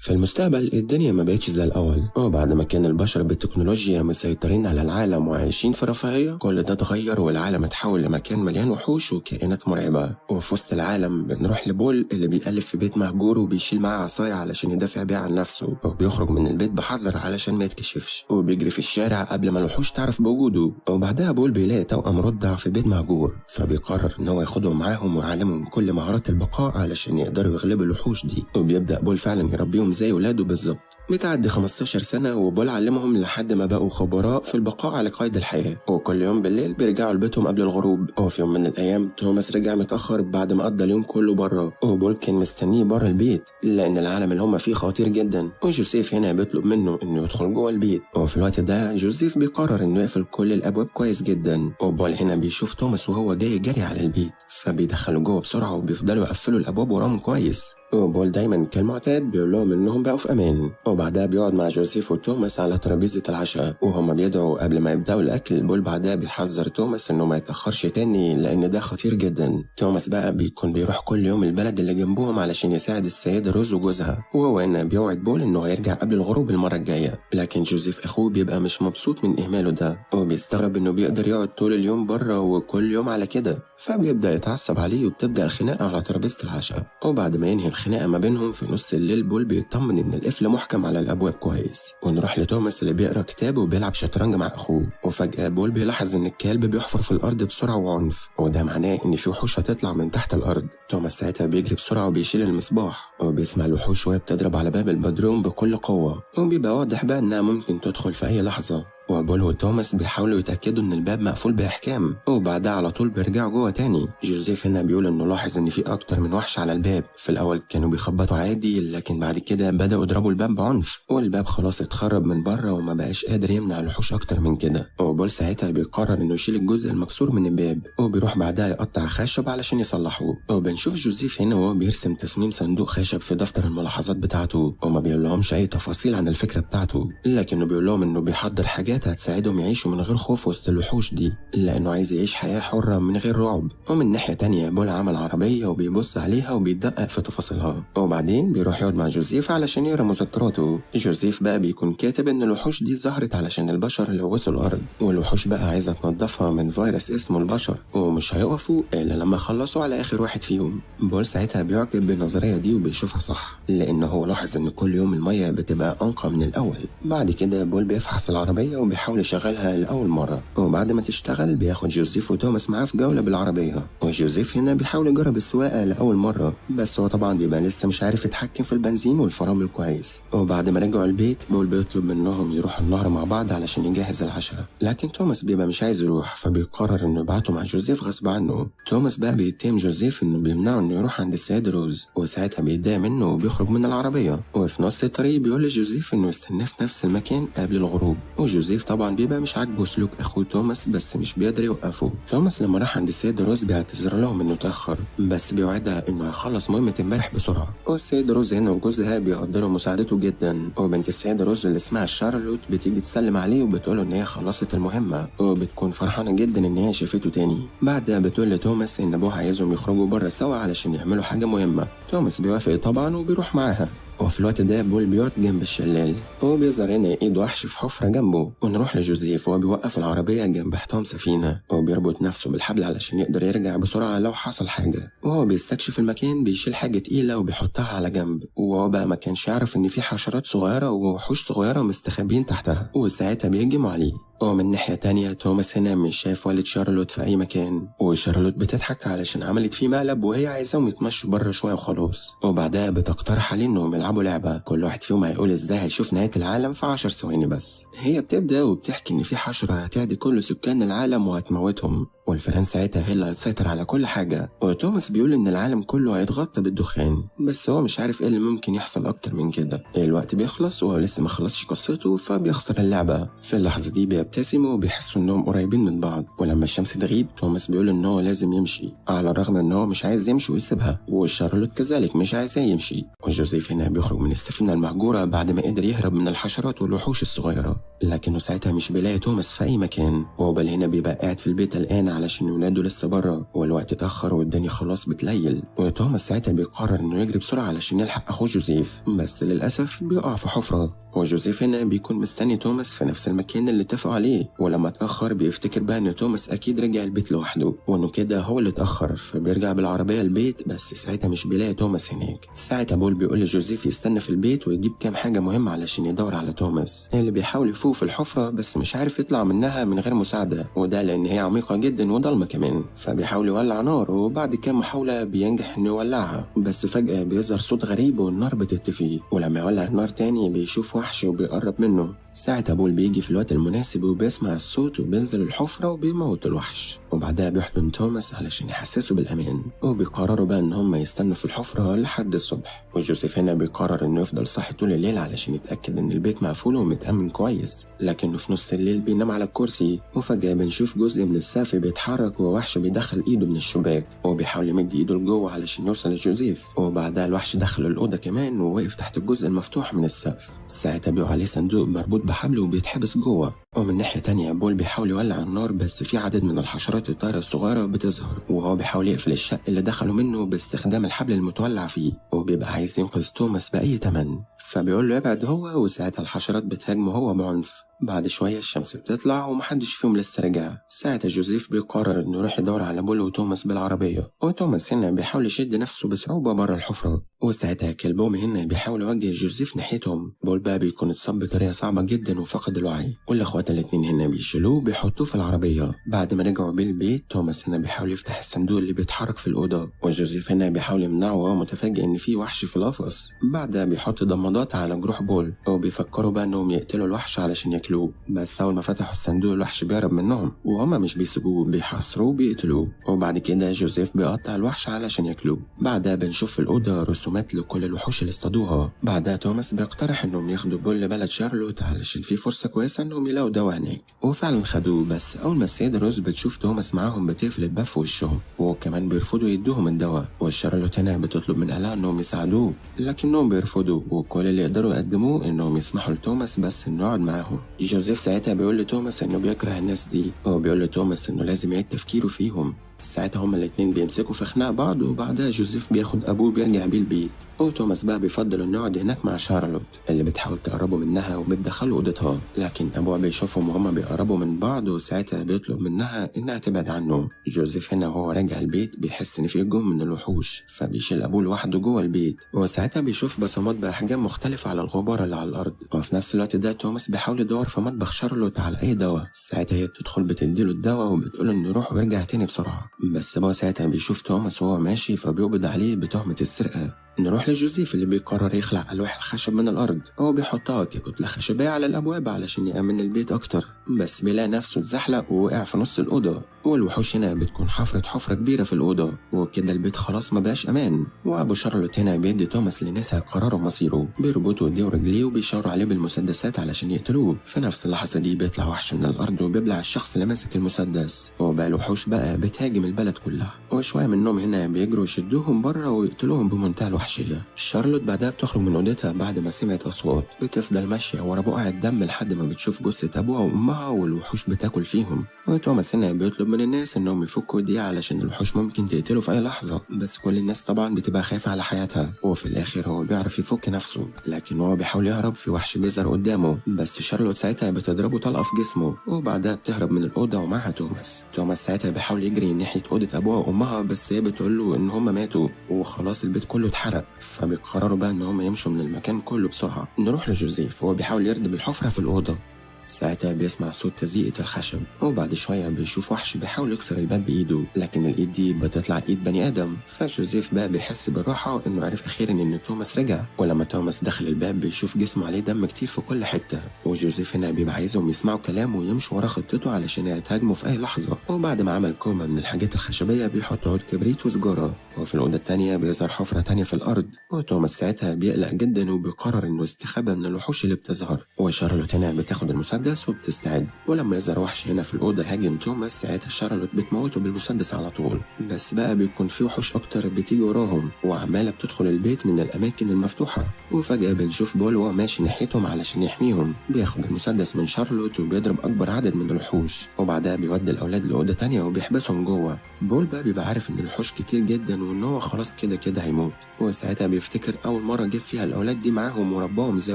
في المستقبل الدنيا ما بقتش زي الأول، وبعد ما كان البشر بالتكنولوجيا مسيطرين على العالم وعايشين في رفاهية، كل ده اتغير والعالم اتحول لمكان مليان وحوش وكائنات مرعبة. وفي وسط العالم بنروح لبول اللي بيألف في بيت مهجور وبيشيل معاه عصاية علشان يدافع بيها عن نفسه، وبيخرج من البيت بحذر علشان ما يتكشفش، وبيجري في الشارع قبل ما الوحوش تعرف بوجوده. وبعدها بول بيلاقي توأم رضع في بيت مهجور، فبيقرر ان هو ياخدهم معاهم ويعلمهم كل مهارات البقاء علشان يقدروا يغلبوا الوحوش دي. وبيبدأ بول فعلا يربيهم زي ولاده بالظبط. بتعدي 15 سنة وبول علمهم لحد ما بقوا خبراء في البقاء على قيد الحياة، وكل يوم بالليل بيرجعوا لبيتهم قبل الغروب. وفي يوم من الأيام توماس رجع متأخر بعد ما قضى اليوم كله بره، وبول كان مستنيه بره البيت لأن العالم اللي هم فيه خطير جدا. وجوزيف هنا بيطلب منه إنه يدخل جوه البيت، وفي الوقت ده جوزيف بيقرر إنه يقفل كل الأبواب كويس جدا. وبول هنا بيشوف توماس وهو جاي جري على البيت، فبيدخله جوه بسرعة وبيفضلوا يقفلوا الأبواب وراهم كويس. وبول دايما كالمعتاد بيقول لهم إنهم بقوا في أمان. وبعدها بيقعد مع جوزيف وتوماس على ترابيزة العشاء وهما بيدعوا قبل ما يبدأوا الأكل. بول بعدها بيحذر توماس إنه ما يتأخرش تاني لأن ده خطير جدا. توماس بقى بيكون بيروح كل يوم البلد اللي جنبهم علشان يساعد السيدة روز وجوزها، وهو هنا بيوعد بول إنه هيرجع قبل الغروب المرة الجاية. لكن جوزيف أخوه بيبقى مش مبسوط من إهماله ده، وبيستغرب إنه بيقدر يقعد طول اليوم بره وكل يوم على كده، فبيبدأ يتعصب عليه وبتبدأ الخناقة على ترابيزة العشاء. وبعد ما ينهي الخناقة ما بينهم في نص الليل، بول بيطمن إن القفل محكم على الأبواب كويس. ونروح لتوماس اللي بيقرأ كتاب وبيلعب شطرنج مع أخوه، وفجأة بول بيلاحظ إن الكلب بيحفر في الأرض بسرعة وعنف، وده معناه إن في وحوش هتطلع من تحت الأرض. توماس ساعتها بيجري بسرعة وبيشيل المصباح، وبيسمع الوحوش وهي بتضرب على باب البدروم بكل قوة، وبيبقى واضح بقى إنها ممكن تدخل في أي لحظة. وبول وتوماس بيحاولوا يتأكدوا إن الباب مقفول بإحكام، وبعدها على طول بيرجعوا جوه تاني. جوزيف هنا بيقول إنه لاحظ إن في أكتر من وحش على الباب. في الأول كانوا بيخبطوا عادي، لكن بعد كده بدأوا يضربوا الباب بعنف، والباب خلاص اتخرب من بره وما بقاش قادر يمنع الوحوش أكتر من كده. وبول ساعتها بيقرر إنه يشيل الجزء المكسور من الباب، وبيروح بعدها يقطع خشب علشان يصلحوه. وبنشوف جوزيف هنا وهو بيرسم تصميم صندوق خشب في دفتر الملاحظات بتاعته، وما بيقولهمش أي تفاصيل عن الفكرة بتاعته، لكنه بيقول لهم إنه بيحضر حاجات هتساعدهم يعيشوا من غير خوف وسط الوحوش دي، لأنه عايز يعيش حياة حرة من غير رعب. ومن ناحية تانية بول عمل عربية وبيبص عليها وبيدقق في تفاصيلها. وبعدين بيروح يقعد مع جوزيف علشان يقرا مذكراته. جوزيف بقى بيكون كاتب إن الوحوش دي ظهرت علشان البشر لوثوا الأرض، والوحوش بقى عايزة تنظفها من فيروس اسمه البشر، ومش هيقفوا إلا لما يخلصوا على آخر واحد فيهم. بول ساعتها بيعجب بالنظرية دي وبيشوفها صح، لأنه هو لاحظ إن كل يوم المية بتبقى أنقى من الأول. بعد كده بول بيفحص العربية وبيحاول يشغلها لأول مرة، وبعد ما تشتغل بياخد جوزيف وتوماس معاه في جولة بالعربية. وجوزيف هنا بيحاول يجرب السواقة لأول مرة، بس هو طبعا بيبقى لسه مش عارف يتحكم في البنزين والفرامل كويس. وبعد ما رجعوا البيت بول بيطلب منهم يروحوا النهر مع بعض علشان يجهز العشاء، لكن توماس بيبقى مش عايز يروح، فبيقرر انه يبعته مع جوزيف غصب عنه. توماس بقى بيتهم جوزيف انه بيمنعه انه يروح عند السيدة روز، وساعتها بيتضايق منه وبيخرج من العربية. وفي نص الطريق بيقول لجوزيف انه يستناه في نفس المكان قبل الغروب، وجوزيف طبعا بيبقى مش عاجبه سلوك اخوه توماس، بس مش بيقدر يوقفه. توماس لما راح عند السيدة روز بيعتذر لهم انه اتاخر، بس بيوعدها انه هيخلص مهمة امبارح بسرعة. والسيدة روز هنا وجوزها بيقدروا مساعدته جدا، وبنت السيدة روز اللي اسمها شارلوت بتيجي تسلم عليه وبتقوله ان هي خلصت المهمة، وبتكون فرحانة جدا ان هي شافته تاني. بعدها بتقول لتوماس ان ابوها عايزهم يخرجوا بره سوا علشان يعملوا حاجة مهمة. توماس بيوافق طبعا وبيروح معاها. وفي الوقت ده بول بيقعد جنب الشلال، وبيظهر هنا ايد وحش في حفرة جنبه. ونروح لجوزيف وهو بيوقف العربية جنب حيطان سفينة، وبيربط نفسه بالحبل علشان يقدر يرجع بسرعة لو حصل حاجة. وهو بيستكشف المكان بيشيل حاجة تقيلة وبيحطها على جنب، وهو بقى ما كانش يعرف ان في حشرات صغيرة ووحوش صغيرة مستخبين تحتها، وساعتها بيهجموا عليه. ومن ناحية تانية توماس هنا مش شايف والد شارلوت في أي مكان، وشارلوت بتضحك علشان عملت فيه مقلب وهي عايزاهم يتمشوا بره شوية وخلاص. وبعدها بتقترح عليه إنهم يلعبوا لعبة، كل واحد فيهم هيقول إزاي هيشوف نهاية العالم في 10 ثواني بس. هي بتبدأ وبتحكي إن في حشرة هتعدي كل سكان العالم وهتموتهم، والفئران ساعتها هي اللي هتسيطر على كل حاجة. وتوماس بيقول إن العالم كله هيتغطى بالدخان، بس هو مش عارف إيه اللي ممكن يحصل أكتر من كده. الوقت بيخلص وهو لسه ما خلصش قصته، فبيخسر اللعبة. في اللحظة دي بيبتسموا وبيحسوا إنهم قريبين من بعض. ولما الشمس تغيب توماس بيقول إن هو لازم يمشي، على الرغم إن هو مش عايز يمشي ويسيبها، وشارلوت كذلك مش عايزاه يمشي. وجوزيف هنا بيخرج من السفينة المهجورة بعد ما قدر يهرب من الحشرات والوحوش الصغيرة، لكنه ساعتها مش بيلاقي توماس في أي مكان. وبل هنا بيبقى قاعد في البيت الآن هنا علشان ولاده لسه بره والوقت اتأخر والدنيا خلاص بتليل، وتوماس ساعتها بيقرر إنه يجري بسرعة علشان يلحق أخوه جوزيف، بس للأسف بيقع في حفرة. وجوزيف هنا بيكون مستني توماس في نفس المكان اللي اتفقوا عليه، ولما اتأخر بيفتكر بقى إن توماس أكيد رجع البيت لوحده وإنه كده هو اللي اتأخر، فبيرجع بالعربية البيت، بس ساعتها مش بيلاقي توماس هناك. ساعتها بول بيقول لجوزيف يستنى في البيت ويجيب كام حاجة مهمة علشان يدور على توماس اللي بيحاول يفوق في الحفرة بس مش عارف يطلع منها من غير مساعدة، وده لأن هي عميقة جدا وضلمة كمان. فبيحاول يولع نار وبعد كام محاولة بينجح إنه يولعها، بس فجأة بيظهر صوت غريب والنار بتطفي، ولما يولع النار تاني بيشوف وحش وبيقرب منه. ساعتها بول بيجي في الوقت المناسب وبيسمع الصوت وبينزل الحفرة وبيموت الوحش، وبعدها بيحضن توماس علشان يحسسه بالأمان، وبيقرروا بقى إن هم يستنوا في الحفرة لحد الصبح. وجوزيف هنا بيقرر إنه يفضل صاحي طول الليل علشان يتأكد إن البيت مقفول ومتأمن كويس، لكنه في نص الليل بينام على الكرسي، وفجأة بنشوف جزء من السقف بيتحرك ووحش بيدخل إيده من الشباك وبيحاول يمد إيده لجوه علشان يوصل لجوزيف، وبعدها الوحش دخل الأوضة كمان ووقف تحت الجزء المفتوح من السقف. ساعتها بيقع عليه صندوق مربوط بحبل وبيتحبس جوه. ومن ناحية تانية بول بيحاول يولع النار، بس في عدد من الحشرات الطايرة الصغيرة بتظهر، وهو بيحاول يقفل الشق اللي دخلوا منه باستخدام الحبل المتولع فيه، وبيبقى عايز ينقذ توماس بأي تمن، فبيقول له يبعد هو، وساعتها الحشرات بتهاجمه هو بعنف. بعد شوية الشمس بتطلع ومحدش فيهم لسه رجع. ساعتها جوزيف بيقرر انه يروح يدور على بول وتوماس بالعربية، وتوماس هنا بيحاول يشد نفسه بصعوبة بره الحفرة، وساعتها كلبهم هنا بيحاول يوجه جوزيف ناحيتهم. بول بقى بيكون اتصاب بطريقة صعبة جدا وفقد الوعي، والاخوات الاتنين هنا بيشيلوه وبيحطوه في العربية. بعد ما رجعوا بالبيت توماس هنا بيحاول يفتح الصندوق اللي بيتحرك في الأوضة، وجوزيف هنا بيحاول يمنعه وهو متفاجئ ان في وحش في القفص. بعدها بيحط ضمادات على جروح بول، وبيفكروا بقى انهم يقتلوا الوحش علشان ياكلوه، بس أول ما فتحوا الصندوق الوحش بيهرب منهم، وهما مش بيسيبوه، بيحاصروه وبيقتلوه، وبعد كده جوزيف بيقطع الوحش علشان ياكلوه. بعدها بنشوف في الأوضة رسومات لكل الوحوش اللي اصطادوها. بعدها توماس بيقترح انهم ياخدوا بول لبلد شارلوت علشان في فرصة كويسة انهم يلاقوا دواء هناك، وفعلا خدوه، بس أول ما السيدة روز بتشوف توماس معاهم بتقفل الباب في وشهم، وكمان بيرفضوا يدوهم الدواء. والشارلوت هنا بتطلب من أهلها انهم يساعدوه، لكنهم بيرفضوا، وكل اللي يقدروا يقدموه انهم يسمحوا لتوماس بس انه يقعد معاهم. جوزيف ساعتها بيقول لتوماس انه بيكره الناس دي، وبيقول لتوماس انه لازم يعيد تفكيره فيهم. ساعتها هما الاتنين بيمسكوا في خناق بعض، وبعدها جوزيف بياخد ابوه بيرجع بيه البيت، وتوماس بقى بيفضل انه يقعد هناك مع شارلوت اللي بتحاول تقربه منها وبتدخله اوضتها، لكن ابوها بيشوفهم وهما بيقربوا من بعض، وساعتها بيطلب منها انها تبعد عنه. جوزيف هنا وهو راجع البيت بيحس ان في هجوم من الوحوش، فبيشيل ابوه لوحده جوه البيت، وساعتها بيشوف بصمات باحجام مختلفه على الغبار اللي على الارض. وفي نفس الوقت ده توماس بيحاول يدور في مطبخ شارلوت على اي دواء. ساعتها هي بتدخل بتديله الدواء وبتقول انه يروح ويرجع تاني بسرعه، بس ابوه ساعتها بيشوف توماس وهو ماشي فبيقبض عليه بتهمة السرقة. نروح لجوزيف اللي بيقرر يخلع ألواح الخشب من الأرض، هو بيحطها ككتلة خشبية على الأبواب علشان يأمن البيت أكتر، بس بيلاقي نفسه اتزحلق ووقع في نص الأوضة. والوحوش هنا بتكون حفرة كبيرة في الأوضة، وكده البيت خلاص مبقاش أمان. وأبو شارلوت هنا بيدي توماس لناس هيقرروا مصيره، بيربطوا ايديه ورجليه وبيشاوروا عليه بالمسدسات علشان يقتلوه. في نفس اللحظة دي بيطلع وحش من الأرض وبيبلع الشخص اللي ماسك المسدس، وبقى الوحوش بقى بتهاجم البلد كلها، وشوية منهم هنا بيجروا يشدوهم بره ويقتلوهم بمنتهى الوحشية. شارلوت بعدها بتخرج من أوضتها بعد ما سمعت أصوات، بتفضل ماشية ورا بقع الدم لحد ما بتشوف جثة أبوها وأمها والوحوش بتاكل فيهم. وتوماس هنا بيطلب من الناس إنهم يفكوا ايديها علشان الوحوش ممكن تقتله في أي لحظة، بس كل الناس طبعا بتبقى خايفة على حياتها، وفي الآخر هو بيعرف يفك نفسه، لكن هو بيحاول يهرب في وحش بيظهر قدامه، بس شارلوت ساعتها بتضربه طلقة في جسمه، وبعدها بتهرب من الأوضة ومعها توماس. توماس ساعتها بيحاول يجري ناحية أوضة أبوها وأمها، بس هي بتقول له إن هم ماتوا وخلاص البيت كله اتحرق، فبيقرروا بقى إن هم يمشوا من المكان كله بسرعة. نروح لجوزيف وهو بيحاول يردم الحفرة في الأوضة. ساعتها بيسمع صوت تزيئة الخشب، وبعد شوية بيشوف وحش بيحاول يكسر الباب بإيده، لكن الإيد دي بتطلع إيد بني آدم. فجوزيف بقى بيحس بالراحة إنه عرف أخيرا إن توماس رجع. ولما توماس دخل الباب بيشوف جسمه عليه دم كتير في كل حتة، وجوزيف هنا بيبقى عايزهم يسمعوا كلامه ويمشوا ورا خطته علشان يتهاجموا في أي لحظة. وبعد ما عمل كومة من الحاجات الخشبية بيحط عود كبريت وسجارة. وفي الأوضة التانية بيظهر حفرة تانية في الأرض، وتوماس ساعتها بيقلق جدا وبيقرر إنه يستخبى من الوحوش اللي بتظهر. وشارلوت هنا بتاخد المسدس وبتستعد، ولما يظهر وحش هنا في الأوضة هاجم توماس، ساعتها شارلوت بتموته بالمسدس على طول. بس بقى بيكون في وحوش أكتر بتيجي وراهم وعمالة بتدخل البيت من الأماكن المفتوحة، وفجأة بنشوف بول وهو ماشي ناحيتهم علشان يحميهم، بياخد المسدس من شارلوت وبيضرب أكبر عدد من الوحوش، وبعدها بيودي الأولاد لأوضة تانية وبيحبسهم جوه. بول بقى بيبقى عارف إن الوحوش كتير جدا وإن هو خلاص كده هيموت، وساعتها بيفتكر أول مرة جه فيها الأولاد دي معاهم ورباهم زي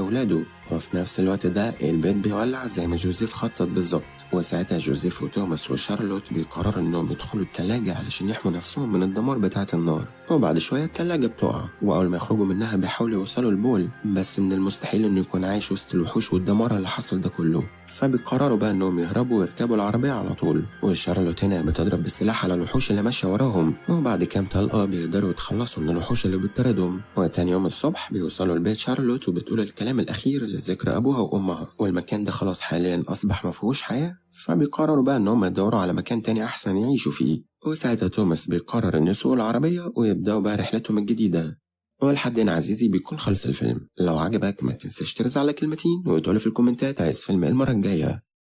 ولاده. وفي نفس الوقت ده البيت بيولع زي ما جوزيف خطط بالظبط، وساعتها جوزيف وتوماس وشارلوت بيقرروا إنهم يدخلوا التلاجة علشان يحموا نفسهم من الدمار بتاعة النار. وبعد شوية التلاجة بتقع، وأول ما يخرجوا منها بيحاولوا يوصلوا لبول، بس من المستحيل إنه يكون عايش وسط الوحوش والدمار اللي حصل ده كله، فبيقرروا بقى إنهم يهربوا ويركبوا العربية على طول. وشارلوت هنا بتضرب بالسلاح على الوحوش اللي ماشية وراهم، وبعد كام طلقة بيقدروا يتخلصوا من الوحوش اللي بتطاردهم. وتاني يوم الصبح بيوصلوا لبيت شارلوت وبتقول الكلام الأخير لذكر أبوها وأمها، والمكان ده خلاص حاليا أصبح مفيهوش حياة، فبيقرروا بقى إنهم يدوروا على مكان تاني أحسن يعيشوا فيه. وساعتها توماس بيقرر إنه يسوق العربية ويبدأوا بقى رحلتهم الجديدة. ولحد هنا عزيزي بيكون خلص الفيلم. لو عجبك ما تنساش ترزع على كلمتين وتقولي في الكومنتات عايز فيلم المرة الجاية.